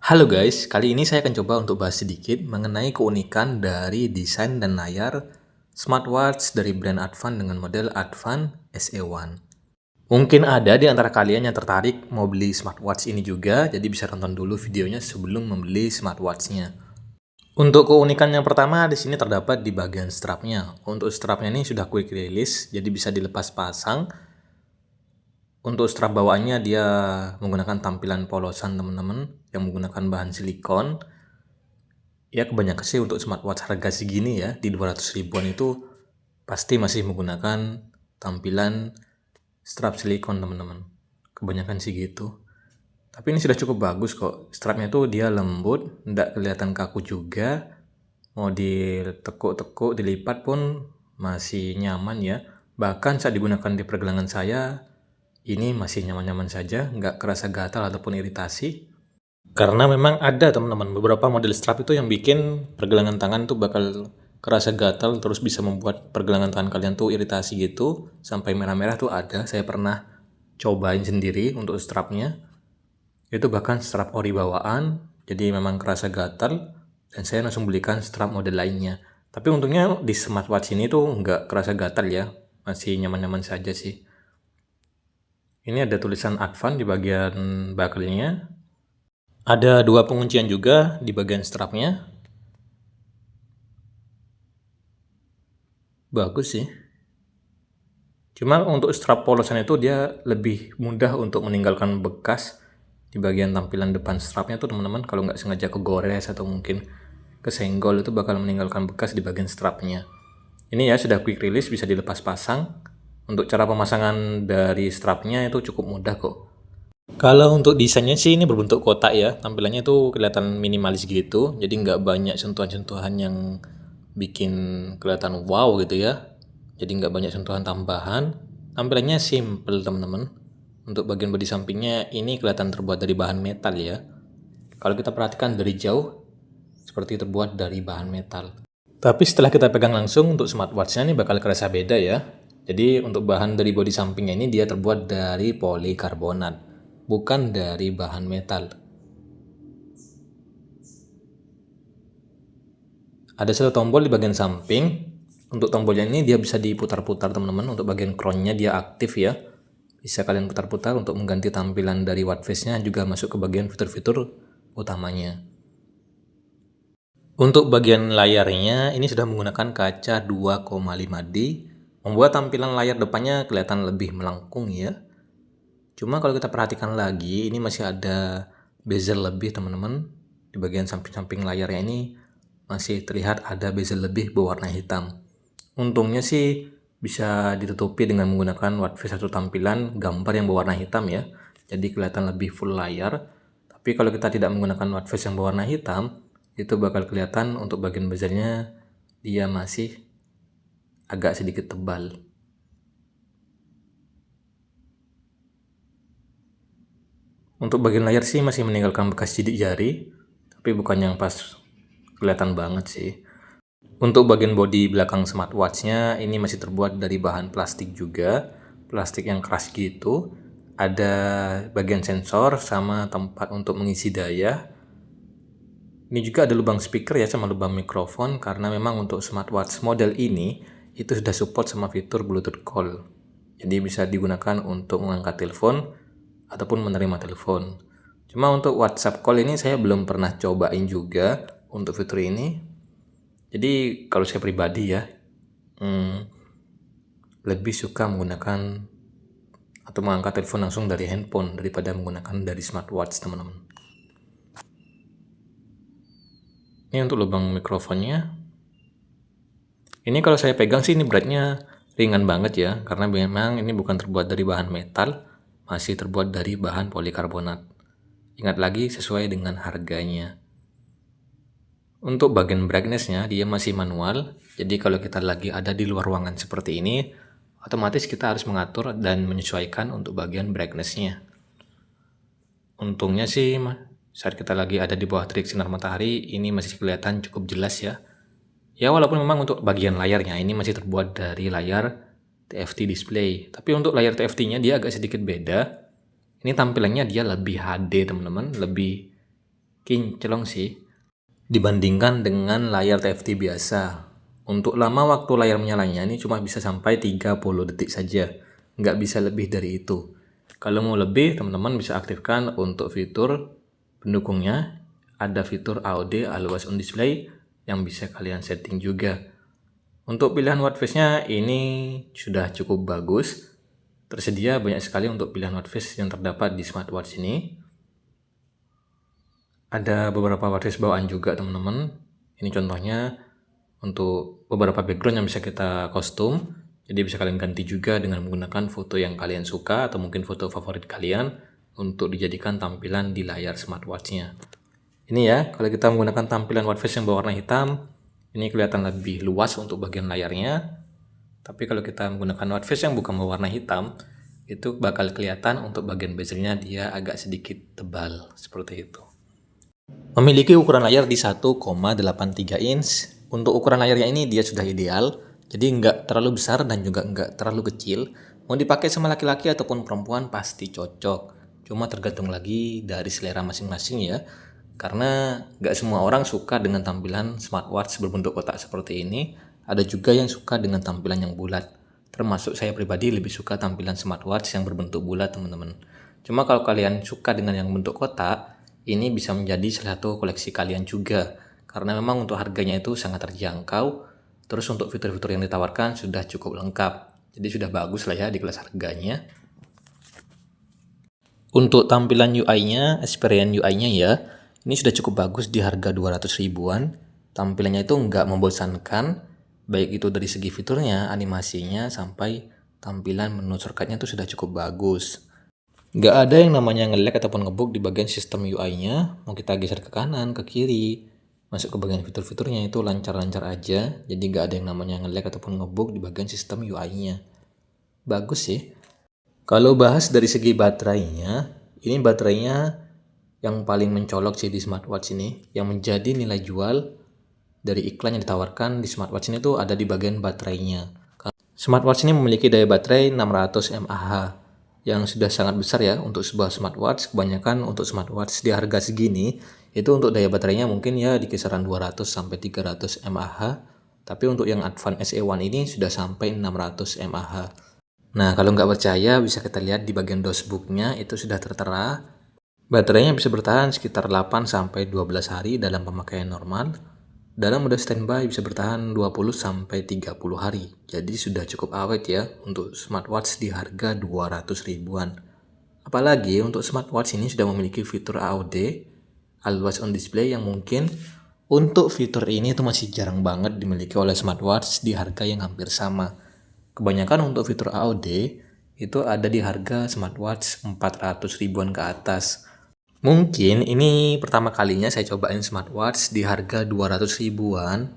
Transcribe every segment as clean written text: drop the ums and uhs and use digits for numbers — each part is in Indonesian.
Halo guys, kali ini saya akan coba untuk bahas sedikit mengenai keunikan dari desain dan layar smartwatch dari brand Advan dengan model Advan SE1. Mungkin ada di antara kalian yang tertarik mau beli smartwatch ini juga, jadi bisa tonton dulu videonya sebelum membeli smartwatchnya. Untuk keunikan yang pertama di sini terdapat di bagian strapnya. Untuk strapnya ini sudah quick release, jadi bisa dilepas pasang. Untuk strap bawaannya dia menggunakan tampilan polosan teman-teman yang menggunakan bahan silikon. Ya kebanyakan sih untuk smartwatch harga segini ya di 200 ribuan itu pasti masih menggunakan tampilan strap silikon teman-teman. Kebanyakan sih gitu. Tapi ini sudah cukup bagus kok. Strapnya tuh dia lembut, tidak kelihatan kaku juga. Mau ditekuk-tekuk, dilipat pun masih nyaman ya. Bahkan saat digunakan di pergelangan saya, ini masih nyaman-nyaman saja, nggak kerasa gatal ataupun iritasi. Karena memang ada teman-teman, beberapa model strap itu yang bikin pergelangan tangan tuh bakal kerasa gatal, terus bisa membuat pergelangan tangan kalian tuh iritasi gitu, sampai merah-merah tuh ada. Saya pernah cobain sendiri untuk strapnya. Itu bahkan strap ori bawaan, jadi memang kerasa gatal, dan saya langsung belikan strap model lainnya. Tapi untungnya di smartwatch ini tuh nggak kerasa gatal ya, masih nyaman-nyaman saja sih. Ini ada tulisan Advan di bagian bakalnya. Ada dua penguncian juga di bagian strapnya. Bagus sih. Cuma untuk strap polosan itu dia lebih mudah untuk meninggalkan bekas di bagian tampilan depan strapnya tuh teman-teman. Kalau nggak sengaja kegores atau mungkin kesenggol itu bakal meninggalkan bekas di bagian strapnya. Ini ya sudah quick release, bisa dilepas pasang. Untuk cara pemasangan dari strapnya itu cukup mudah kok. Kalau untuk desainnya sih ini berbentuk kotak ya, tampilannya tuh kelihatan minimalis gitu, jadi nggak banyak sentuhan-sentuhan yang bikin kelihatan wow gitu ya. Jadi nggak banyak sentuhan tambahan, tampilannya simple teman-teman. Untuk bagian bodi sampingnya ini kelihatan terbuat dari bahan metal ya. Kalau kita perhatikan dari jauh, seperti terbuat dari bahan metal. Tapi setelah kita pegang langsung untuk smartwatchnya ini bakal kerasa beda ya. Jadi untuk bahan dari bodi sampingnya ini dia terbuat dari polikarbonat, bukan dari bahan metal. Ada satu tombol di bagian samping. Untuk tombolnya ini dia bisa diputar-putar teman-teman. Untuk bagian crownnya dia aktif ya. Bisa kalian putar-putar untuk mengganti tampilan dari watch face-nya, juga masuk ke bagian fitur-fitur utamanya. Untuk bagian layarnya ini sudah menggunakan kaca 2,5D, membuat tampilan layar depannya kelihatan lebih melengkung ya. Cuma kalau kita perhatikan lagi, ini masih ada bezel lebih teman-teman. Di bagian samping-samping layarnya ini masih terlihat ada bezel lebih berwarna hitam. Untungnya sih bisa ditutupi dengan menggunakan watch face atau tampilan gambar yang berwarna hitam ya. Jadi kelihatan lebih full layar. Tapi kalau kita tidak menggunakan watch face yang berwarna hitam, itu bakal kelihatan untuk bagian bezelnya dia masih agak sedikit tebal. Untuk bagian layar sih masih meninggalkan bekas sidik jari, tapi bukan yang pas kelihatan banget sih. Untuk bagian bodi belakang smartwatchnya ini masih terbuat dari bahan plastik juga, plastik yang keras gitu. Ada bagian sensor sama tempat untuk mengisi daya. Ini juga ada lubang speaker ya sama lubang mikrofon, karena memang untuk smartwatch model ini itu sudah support sama fitur Bluetooth call. Jadi bisa digunakan untuk mengangkat telepon ataupun menerima telepon. Cuma untuk WhatsApp call ini saya belum pernah cobain juga untuk fitur ini. Jadi kalau saya pribadi ya, lebih suka menggunakan atau mengangkat telepon langsung dari handphone daripada menggunakan dari smartwatch teman-teman. Ini untuk lubang mikrofonnya. Ini kalau saya pegang sih ini beratnya ringan banget ya, karena memang ini bukan terbuat dari bahan metal, masih terbuat dari bahan polikarbonat. Ingat lagi sesuai dengan harganya. Untuk bagian brightness-nya dia masih manual, jadi kalau kita lagi ada di luar ruangan seperti ini, otomatis kita harus mengatur dan menyesuaikan untuk bagian brightness-nya. Untungnya sih saat kita lagi ada di bawah terik sinar matahari ini masih kelihatan cukup jelas ya. Ya walaupun memang untuk bagian layarnya ini masih terbuat dari layar TFT display, tapi untuk layar TFT-nya dia agak sedikit beda. Ini tampilannya dia lebih HD teman-teman, lebih kinclong sih dibandingkan dengan layar TFT biasa. Untuk lama waktu layar menyalanya ini cuma bisa sampai 30 detik saja, nggak bisa lebih dari itu. Kalau mau lebih, teman-teman bisa aktifkan untuk fitur pendukungnya. Ada fitur AOD Always on Display yang bisa kalian setting juga. Untuk pilihan watch face-nya ini sudah cukup bagus. Tersedia banyak sekali untuk pilihan watch face yang terdapat di smartwatch ini. Ada beberapa watch face bawaan juga teman-teman. Ini contohnya untuk beberapa background yang bisa kita kostum. Jadi bisa kalian ganti juga dengan menggunakan foto yang kalian suka atau mungkin foto favorit kalian untuk dijadikan tampilan di layar smartwatch-nya. Ini ya, kalau kita menggunakan tampilan watch face yang berwarna hitam, ini kelihatan lebih luas untuk bagian layarnya. Tapi kalau kita menggunakan watch face yang bukan berwarna hitam, itu bakal kelihatan untuk bagian bezelnya dia agak sedikit tebal, seperti itu. Memiliki ukuran layar di 1,83 inch. Untuk ukuran layarnya ini dia sudah ideal, jadi nggak terlalu besar dan juga nggak terlalu kecil. Mau dipakai sama laki-laki ataupun perempuan pasti cocok. Cuma tergantung lagi dari selera masing-masing ya. Karena nggak semua orang suka dengan tampilan smartwatch berbentuk kotak seperti ini. Ada juga yang suka dengan tampilan yang bulat. Termasuk saya pribadi lebih suka tampilan smartwatch yang berbentuk bulat teman-teman. Cuma kalau kalian suka dengan yang bentuk kotak, ini bisa menjadi salah satu koleksi kalian juga. Karena memang untuk harganya itu sangat terjangkau. Terus untuk fitur-fitur yang ditawarkan sudah cukup lengkap. Jadi sudah bagus lah ya di kelas harganya. Untuk tampilan UI-nya, experience UI-nya ya, ini sudah cukup bagus di harga 200 ribuan. Tampilannya itu nggak membosankan, baik itu dari segi fiturnya, animasinya, sampai tampilan menu shortcut-nya itu sudah cukup bagus. Nggak ada yang namanya nge-lag ataupun ngebug di bagian sistem UI-nya. Mau kita geser ke kanan, ke kiri, masuk ke bagian fitur-fiturnya itu lancar-lancar aja. Jadi nggak ada yang namanya nge-lag ataupun ngebug di bagian sistem UI-nya. Bagus sih. Kalau bahas dari segi baterainya, ini baterainya yang paling mencolok sih di smartwatch ini. Yang menjadi nilai jual dari iklan yang ditawarkan di smartwatch ini tuh ada di bagian baterainya. Smartwatch ini memiliki daya baterai 600 mAh yang sudah sangat besar ya untuk sebuah smartwatch. Kebanyakan untuk smartwatch di harga segini itu untuk daya baterainya mungkin ya di kisaran 200 sampai 300 mAh. Tapi untuk yang Advan SE1 ini sudah sampai 600 mAh. Nah, kalau nggak percaya bisa kita lihat di bagian dashboardnya itu sudah tertera. Baterainya bisa bertahan sekitar 8 sampai 12 hari dalam pemakaian normal. Dalam mode standby bisa bertahan 20 sampai 30 hari. Jadi sudah cukup awet ya untuk smartwatch di harga 200 ribuan. Apalagi untuk smartwatch ini sudah memiliki fitur AOD, Always on Display, yang mungkin untuk fitur ini itu masih jarang banget dimiliki oleh smartwatch di harga yang hampir sama. Kebanyakan untuk fitur AOD itu ada di harga smartwatch 400 ribuan ke atas. Mungkin ini pertama kalinya saya cobain smartwatch di harga 200 ribuan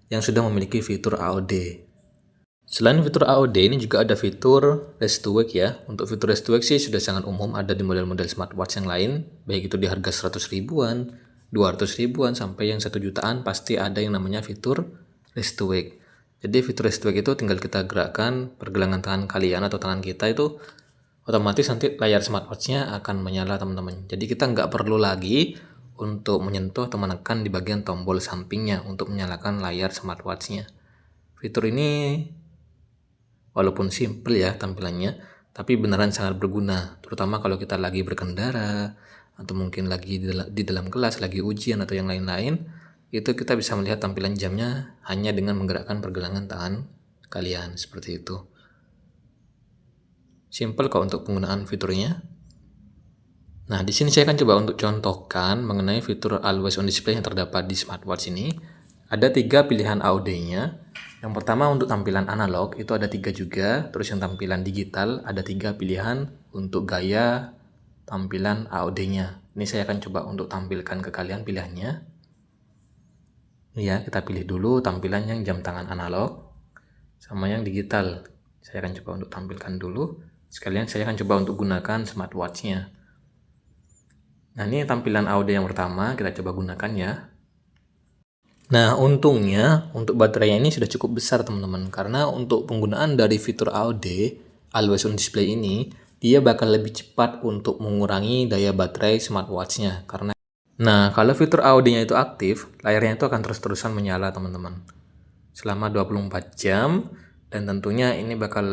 yang sudah memiliki fitur AOD. Selain fitur AOD ini juga ada fitur Rest to Wake ya. Untuk fitur Rest to Wake sih sudah sangat umum ada di model-model smartwatch yang lain. Baik itu di harga 100 ribuan, 200 ribuan, sampai yang 1 jutaan pasti ada yang namanya fitur Rest to Wake. Jadi fitur Rest to Wake itu tinggal kita gerakkan pergelangan tangan kalian atau tangan kita itu otomatis nanti layar smartwatch-nya akan menyala teman-teman. Jadi kita nggak perlu lagi untuk menyentuh atau menekan di bagian tombol sampingnya untuk menyalakan layar smartwatch-nya. Fitur ini walaupun simple ya tampilannya, tapi beneran sangat berguna. Terutama kalau kita lagi berkendara atau mungkin lagi di dalam kelas, lagi ujian atau yang lain-lain. Itu kita bisa melihat tampilan jamnya hanya dengan menggerakkan pergelangan tangan kalian seperti itu. Simple kok untuk penggunaan fiturnya. Nah, di sini saya akan coba untuk contohkan mengenai fitur Always on Display yang terdapat di smartwatch ini. Ada 3 pilihan AOD-nya. Yang pertama untuk tampilan analog itu ada 3 juga. Terus yang tampilan digital ada 3 pilihan untuk gaya tampilan AOD-nya. Ini saya akan coba untuk tampilkan ke kalian pilihannya. Ya, kita pilih dulu tampilan yang jam tangan analog sama yang digital. Saya akan coba untuk tampilkan dulu. Sekalian saya akan coba untuk gunakan smartwatch-nya. Nah, ini tampilan AOD yang pertama, kita coba gunakan ya. Nah, untungnya untuk baterainya ini sudah cukup besar teman-teman. Karena untuk penggunaan dari fitur AOD, Always on Display ini, dia bakal lebih cepat untuk mengurangi daya baterai smartwatch-nya. Karena Nah, kalau fitur AOD-nya itu aktif, layarnya itu akan terus-terusan menyala, teman-teman. Selama 24 jam, dan tentunya ini bakal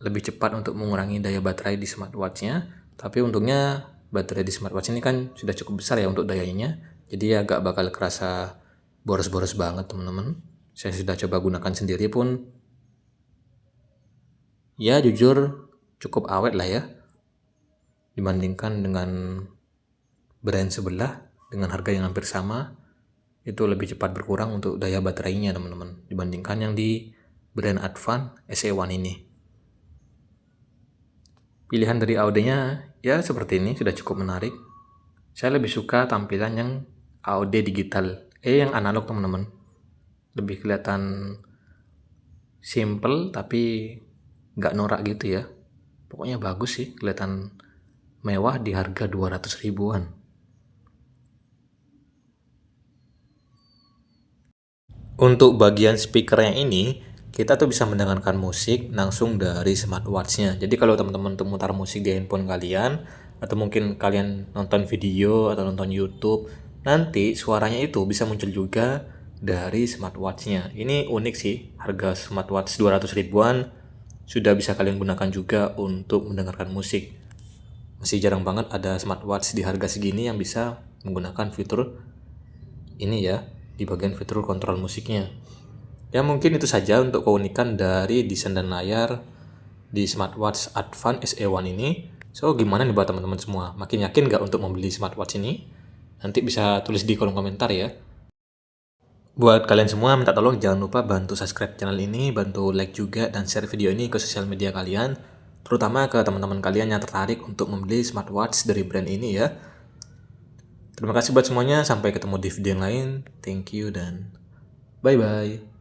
lebih cepat untuk mengurangi daya baterai di smartwatch-nya. Tapi untungnya baterai di smartwatch ini kan sudah cukup besar ya untuk dayanya. Jadi agak bakal kerasa boros-boros banget, teman-teman. Saya sudah coba gunakan sendiri pun, ya jujur cukup awet lah ya. Dibandingkan dengan brand sebelah dengan harga yang hampir sama, itu lebih cepat berkurang untuk daya baterainya, teman-teman, dibandingkan yang di brand Advan SE1 ini. Pilihan dari AOD-nya ya seperti ini, sudah cukup menarik. Saya lebih suka tampilan yang AOD digital, yang analog, teman-teman. Lebih kelihatan simple tapi nggak norak gitu ya. Pokoknya bagus sih, kelihatan mewah di harga 200 ribuan. Untuk bagian speakernya ini, kita tuh bisa mendengarkan musik langsung dari smartwatch-nya. Jadi kalau teman-teman tuh mutar musik di handphone kalian, atau mungkin kalian nonton video atau nonton YouTube, nanti suaranya itu bisa muncul juga dari smartwatch-nya. Ini unik sih, harga smartwatch 200 ribuan sudah bisa kalian gunakan juga untuk mendengarkan musik. Masih jarang banget ada smartwatch di harga segini yang bisa menggunakan fitur ini ya, di bagian fitur kontrol musiknya. Ya mungkin itu saja untuk keunikan dari desain dan layar di smartwatch Advan SE1 ini. So gimana nih buat teman-teman semua? Makin yakin nggak untuk membeli smartwatch ini? Nanti bisa tulis di kolom komentar ya. Buat kalian semua, minta tolong jangan lupa bantu subscribe channel ini, bantu like juga, dan share video ini ke sosial media kalian, terutama ke teman-teman kalian yang tertarik untuk membeli smartwatch dari brand ini ya. Terima kasih buat semuanya, sampai ketemu di video yang lain. Thank you dan bye-bye.